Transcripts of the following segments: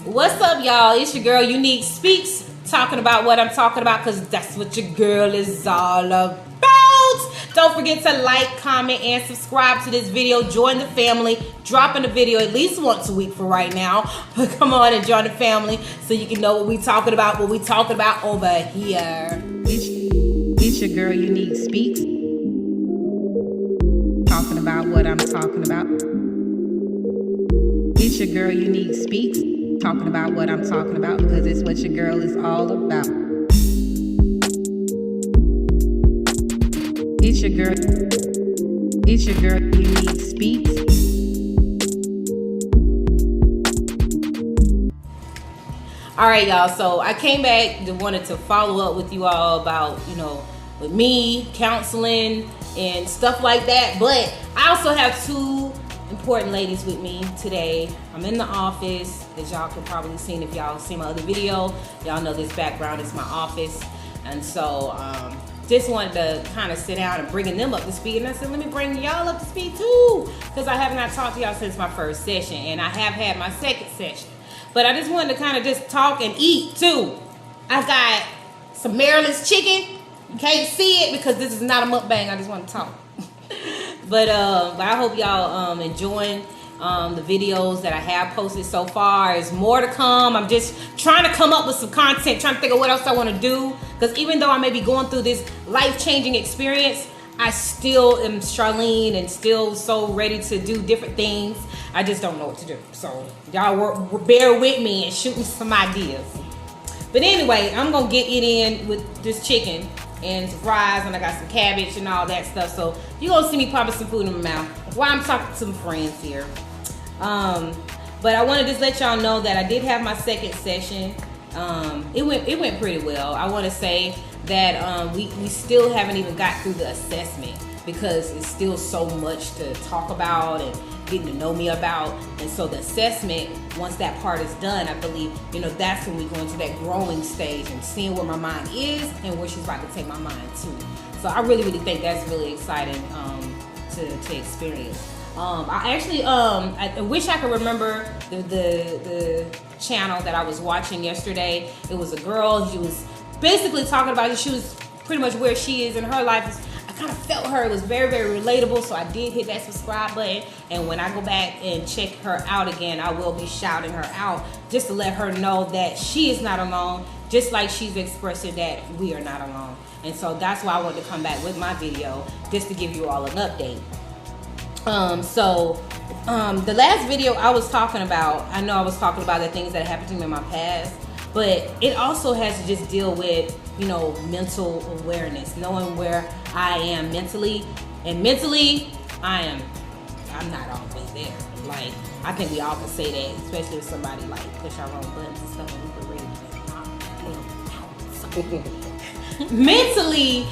What's up, y'all? It's your girl Uniq Speaks, talking about what I'm talking about, because that's what your girl is all about. Don't forget to like, comment, and subscribe to this video. Join the family. Dropping a video at least once a week for right now. Come on and join the family so you can know what we talking about, over here. It's your girl Uniq Speaks, talking about what I'm talking about. It's your girl Uniq Speaks, talking about what I'm talking about, because it's what your girl is all about. It's your girl Uniq Speaks. Alright, y'all, so I came back and wanted to follow up with you all about, with me, counseling and stuff like that. But I also have two important ladies with me today. I'm in the office, as y'all could probably see if y'all see my other video. Y'all know this background is my office. And so just wanted to kind of sit down and bringing them up to speed. And I said, let me bring y'all up to speed too, because I have not talked to y'all since my first session, and I have had my second session. But I just wanted to kind of just talk and eat too. I've got some Maryland's chicken. You can't see it because this is not a mukbang. I just want to talk. But I hope y'all enjoying the videos that I have posted so far. There's more to come. I'm just trying to come up with some content, trying to think of what else I want to do. Because even though I may be going through this life-changing experience, I still am Charlene and still so ready to do different things. I just don't know what to do. So y'all bear with me and shoot me some ideas. But anyway, I'm going to get it in with this chicken and some fries, and I got some cabbage and all that stuff. So you're going to see me popping some food in my mouth while I'm talking to some friends here. But I want to just let y'all know that I did have my second session. It went pretty well. I want to say that we still haven't even got through the assessment, because it's still so much to talk about and getting to know me about. And so the assessment, once that part is done, I believe, that's when we go into that growing stage and seeing where my mind is and where she's about to take my mind to. So I really, really think that's really exciting to experience. I actually, I wish I could remember the channel that I was watching yesterday. It was a girl. She was basically talking about it. She was pretty much where she is in her life. I kind of felt her. It was very, very relatable. So I did hit that subscribe button. And when I go back and check her out again, I will be shouting her out just to let her know that she is not alone, just like she's expressing that we are not alone. And so that's why I wanted to come back with my video, just to give you all an update. The last video I was talking about, I know I was talking about the things that happened to me in my past, but it also has to just deal with, mental awareness, knowing where I am mentally. And mentally, I'm not always there. Like, I think we all can say that, especially if somebody like push our own buttons and stuff, and we can really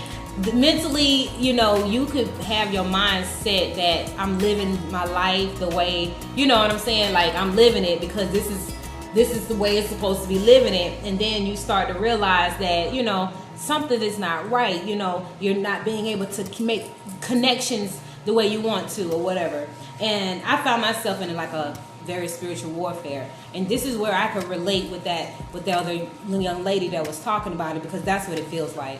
mentally, you could have your mind set that I'm living my life the way, you know what I'm saying? Like, I'm living it because this is the way it's supposed to be living it. And then you start to realize that, something is not right. You're not being able to make connections the way you want to or whatever. And I found myself in like a very spiritual warfare. And this is where I could relate with the other young lady that was talking about it, because that's what it feels like.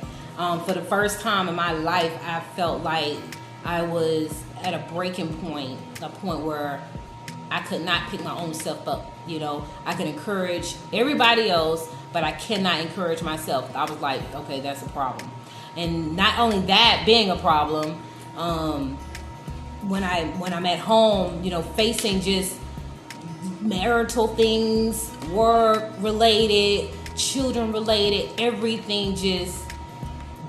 For the first time in my life, I felt like I was at a breaking point, a point where I could not pick my own self up. I could encourage everybody else, but I cannot encourage myself. I was like, okay, that's a problem. And not only that being a problem, when I'm at home, facing just marital things, work related, children related, everything just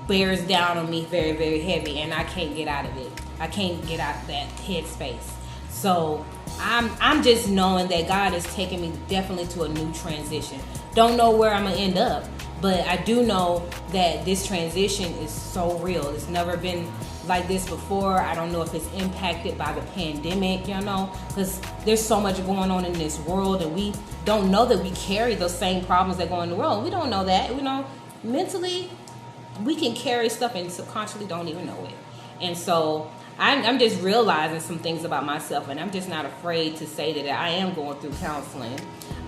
bears down on me very, very heavy, and I can't get out of it. I can't get out of that headspace. So I'm just knowing that God is taking me definitely to a new transition. Don't know where I'm gonna end up, but I do know that this transition is so real. It's never been like this before. I don't know if it's impacted by the pandemic, because there's so much going on in this world, and we don't know that we carry those same problems that go on in the world. We don't know that. Mentally, we can carry stuff and subconsciously don't even know it. And so I'm just realizing some things about myself, and I'm just not afraid to say that I am going through counseling.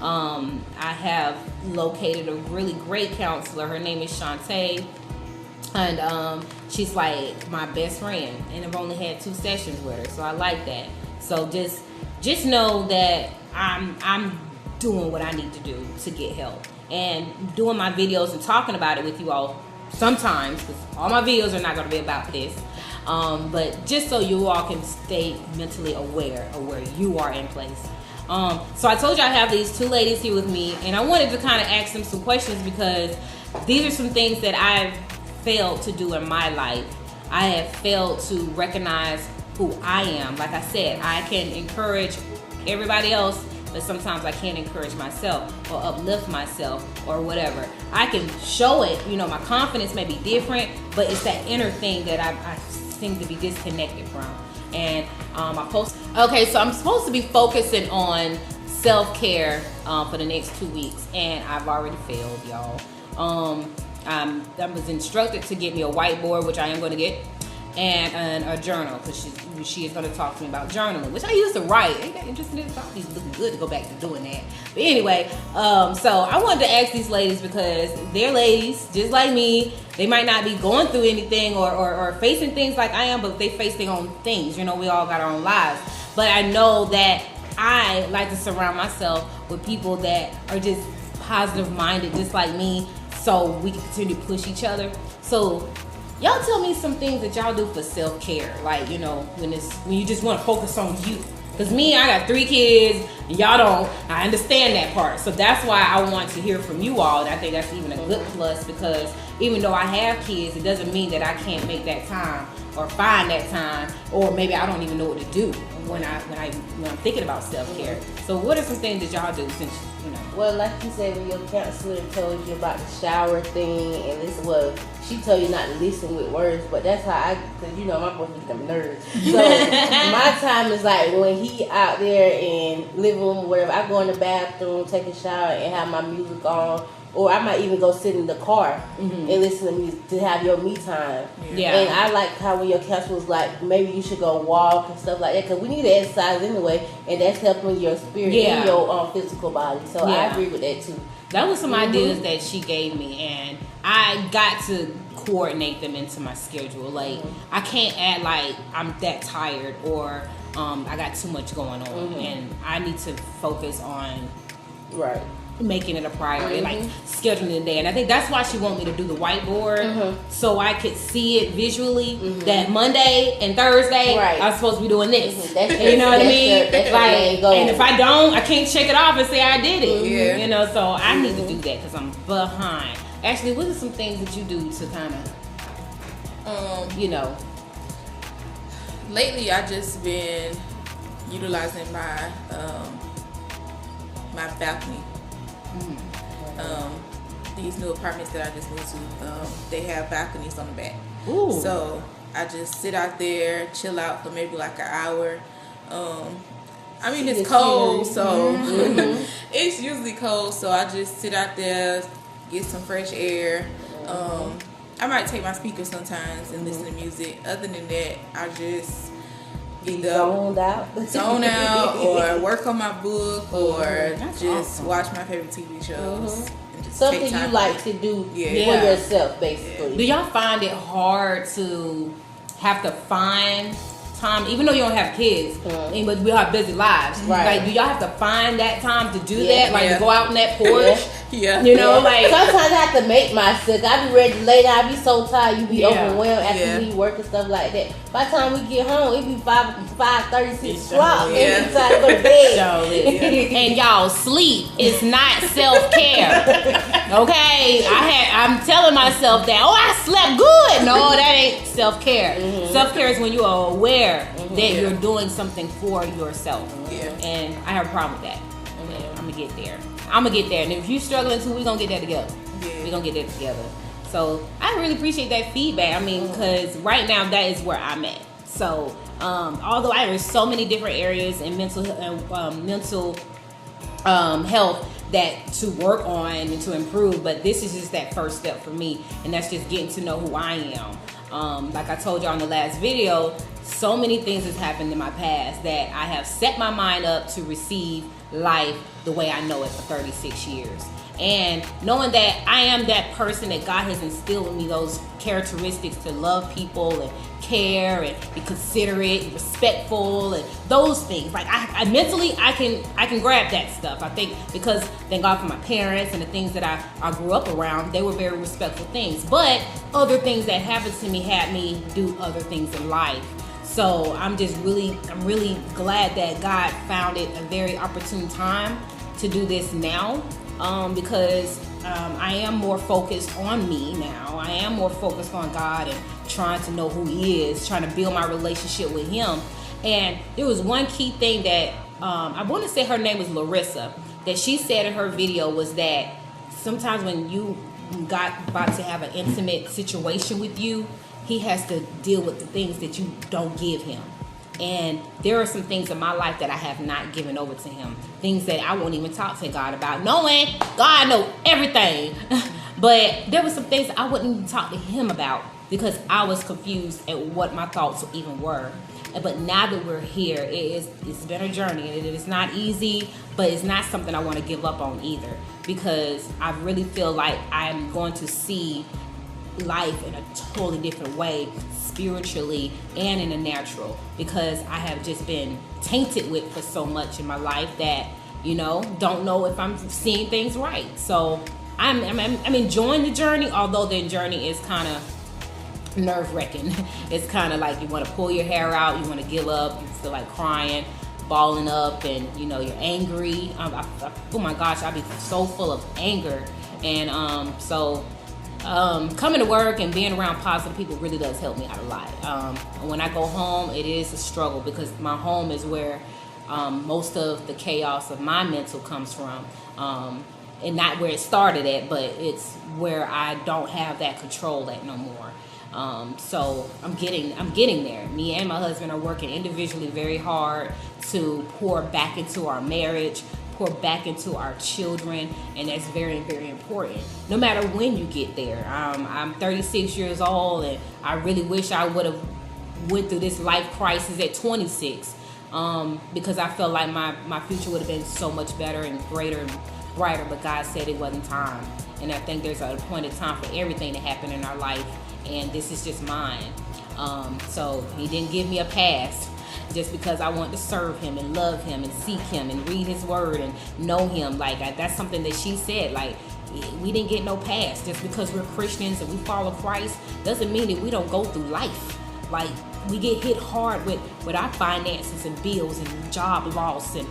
I have located a really great counselor. Her name is Shantae. And she's like my best friend, and I've only had 2 sessions with her, so I like that. So just know that I'm doing what I need to do to get help, and doing my videos and talking about it with you all sometimes, because all my videos are not going to be about this, but just so you all can stay mentally aware of where you are in place. So I told you I have these 2 ladies here with me, and I wanted to kind of ask them some questions, because these are some things that I've failed to do in my life. I have failed to recognize who I am. Like I said, I can encourage everybody else, but sometimes I can't encourage myself or uplift myself or whatever. I can show it, my confidence may be different, but it's that inner thing that I seem to be disconnected from. And okay, so I'm supposed to be focusing on self-care for the next 2 weeks, and I've already failed, y'all. I was instructed to get me a whiteboard, which I am going to get, and a journal, because she is going to talk to me about journaling, which I used to write. Ain't that interesting? It's probably looking good to go back to doing that. But anyway, so I wanted to ask these ladies, because they're ladies just like me. They might not be going through anything or facing things like I am, but they face their own things. We all got our own lives. But I know that I like to surround myself with people that are just positive minded, just like me, so we can continue to push each other. So y'all tell me some things that y'all do for self-care, like when you just want to focus on you. Because me, I got 3 kids, and y'all don't. I understand that part, so that's why I want to hear from you all. And I think that's even a good plus, because even though I have kids, it doesn't mean that I can't make that time or find that time, or maybe I don't even know what to do when I'm thinking about self-care. So what are some things that y'all do since Well, like you said, when your counselor told you about the shower thing, and she told you not to listen with words, but that's how because my boys become nerds. So my time is like when he out there in living room or whatever, I go in the bathroom, take a shower, and have my music on. Or I might even go sit in the car and listen to music to have your me time. Yeah. And I like how when your counselor was like, maybe you should go walk and stuff like that, because we need to exercise anyway, and that's helping your spirit and your physical body. So I agree with that too. That was some ideas that she gave me, and I got to coordinate them into my schedule. Like I can't act like I'm that tired or I got too much going on, and I need to focus on making it a priority, like scheduling the day. And I think that's why she wanted me to do the whiteboard, so I could see it visually that Monday and Thursday I'm supposed to be doing this. You know what I mean? And if I don't, I can't check it off and say I did it. So I need to do that because I'm behind. Actually, what are some things that you do to kind of lately I just been utilizing my my balcony. These new apartments that I just moved to, they have balconies on the back. Ooh. So I just sit out there, chill out for maybe like an hour. It's cold, so it's usually cold, so I just sit out there, get some fresh air. I might take my speakers sometimes and listen to music. Other than that, I just zone out or work on my book, or just watch my favorite TV shows. And just something you like to do for yourself, basically. Do y'all find it hard to have to find time, even though you don't have kids, but we have busy lives? Like, do y'all have to find that time to do that? Like, to go out on that porch? Like sometimes I have to make myself. I be ready to lay down. I be so tired. You be overwhelmed after you leave work and stuff like that. By the time we get home, it be 5:36 o'clock. It's time to go to bed. And y'all, sleep is not self-care. Okay, I'm telling myself that. I slept good. No, that ain't self-care. Self-care is when you are aware that you're doing something for yourself. And I have a problem with that. I'm gonna get there. And if you're struggling too, we're gonna get that together. We're gonna get that together. So I really appreciate that feedback. Because right now that is where I'm at. So although there's so many different areas in mental health that to work on and to improve, but this is just that first step for me, and that's just getting to know who I am. Like I told y'all in the last video, so many things has happened in my past that I have set my mind up to receive life the way I know it for 36 years. And knowing that I am that person that God has instilled in me, those characteristics to love people and care and be considerate and respectful and those things. Like I mentally, I can grab that stuff. I think because thank God for my parents and the things that I grew up around, they were very respectful things. But other things that happened to me had me do other things in life. So I'm really glad that God found it a very opportune time to do this now. Because I am more focused on me now. I am more focused on God and trying to know who He is, trying to build my relationship with Him. And there was one key thing that I want to say her name was Larissa, that she said in her video was that sometimes when you got about to have an intimate situation with you, He has to deal with the things that you don't give Him. And there are some things in my life that I have not given over to Him. Things that I won't even talk to God about, knowing God knows everything. But there were some things I wouldn't even talk to Him about because I was confused at what my thoughts even were. But now that we're here, it's been a journey. It is not easy, but it's not something I want to give up on either, because I really feel like I'm going to see life in a totally different way, spiritually and in the natural, because I have just been tainted with for so much in my life that, don't know if I'm seeing things right. So I'm enjoying the journey, although the journey is kind of nerve-wracking. It's kind of like you want to pull your hair out, you want to give up, you feel like crying, balling up, and you're angry. Oh my gosh, I'd be so full of anger. And coming to work and being around positive people really does help me out a lot. When I go home, it is a struggle because my home is where most of the chaos of my mental comes from. And not where it started at, but it's where I don't have that control at no more. So I'm getting there. Me and my husband are working individually very hard to pour back into our marriage, pour back into our children, and that's very, very important. No matter when you get there. I'm 36 years old, and I really wish I would have went through this life crisis at 26, because I felt like my future would have been so much better and greater and brighter, but God said it wasn't time. And I think there's an appointed time for everything to happen in our life, and this is just mine. So He didn't give me a pass just because I want to serve Him and love Him and seek Him and read His word and know Him. Like that's something that she said, like we didn't get no pass. Just because we're Christians and we follow Christ doesn't mean that we don't go through life. Like we get hit hard with our finances and bills and job loss and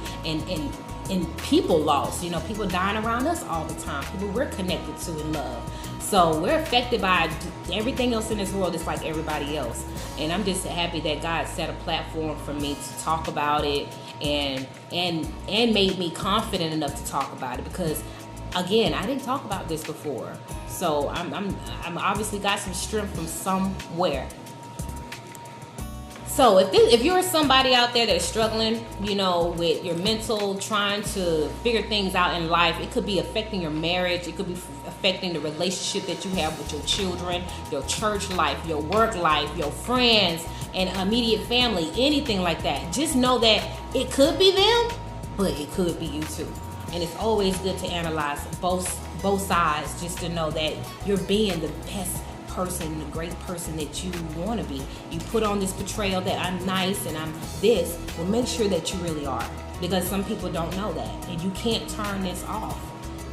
people loss. People dying around us all the time, people we're connected to and love. So we're affected by everything else in this world just like everybody else. And I'm just happy that God set a platform for me to talk about it and made me confident enough to talk about it, because again, I didn't talk about this before. So I'm obviously got some strength from somewhere. So if you're somebody out there that's struggling, with your mental, trying to figure things out in life, it could be affecting your marriage, it could be affecting the relationship that you have with your children, your church life, your work life, your friends, and immediate family, anything like that. Just know that it could be them, but it could be you too. And it's always good to analyze both sides, just to know that you're being the best person, the great person that you want to be. You put on this portrayal that I'm nice and I'm this. Well, make sure that you really are, because some people don't know that, and you can't turn this off.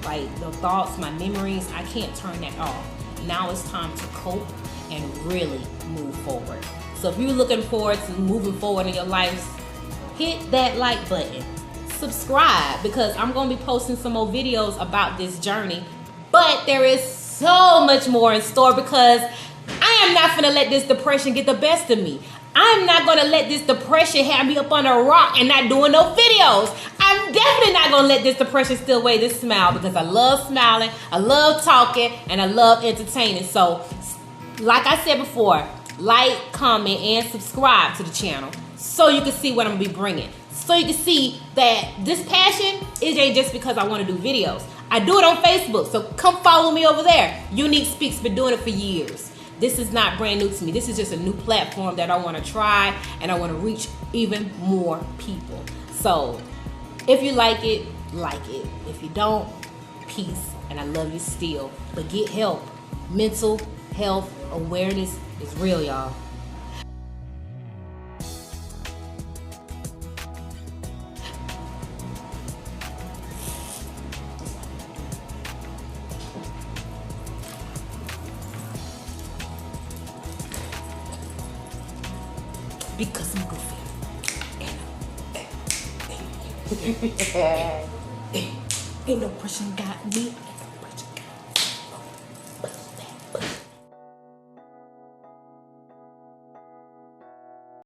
Like the thoughts, my memories, I can't turn that off. Now it's time to cope and really move forward. So if you're looking forward to moving forward in your life, hit that like button, subscribe, because I'm going to be posting some more videos about this journey. But there is so much more in store, because I am not gonna let this depression get the best of me. I'm not gonna let this depression have me up on a rock and not doing no videos. I'm definitely not gonna let this depression steal away this smile, because I love smiling, I love talking, and I love entertaining. So like I said before, like, comment, and subscribe to the channel so you can see what I'm gonna be bringing. so you can see that this passion ain't just because I want to do videos. I do it on Facebook, so come follow me over there. Uniq Speaks, been doing it for years. This is not brand new to me. This is just a new platform that I want to try, and I want to reach even more people. So if you like it, like it. If you don't, peace, and I love you still. But get help. Mental health awareness is real, y'all. Because I'm goofy. Ain't no person got me.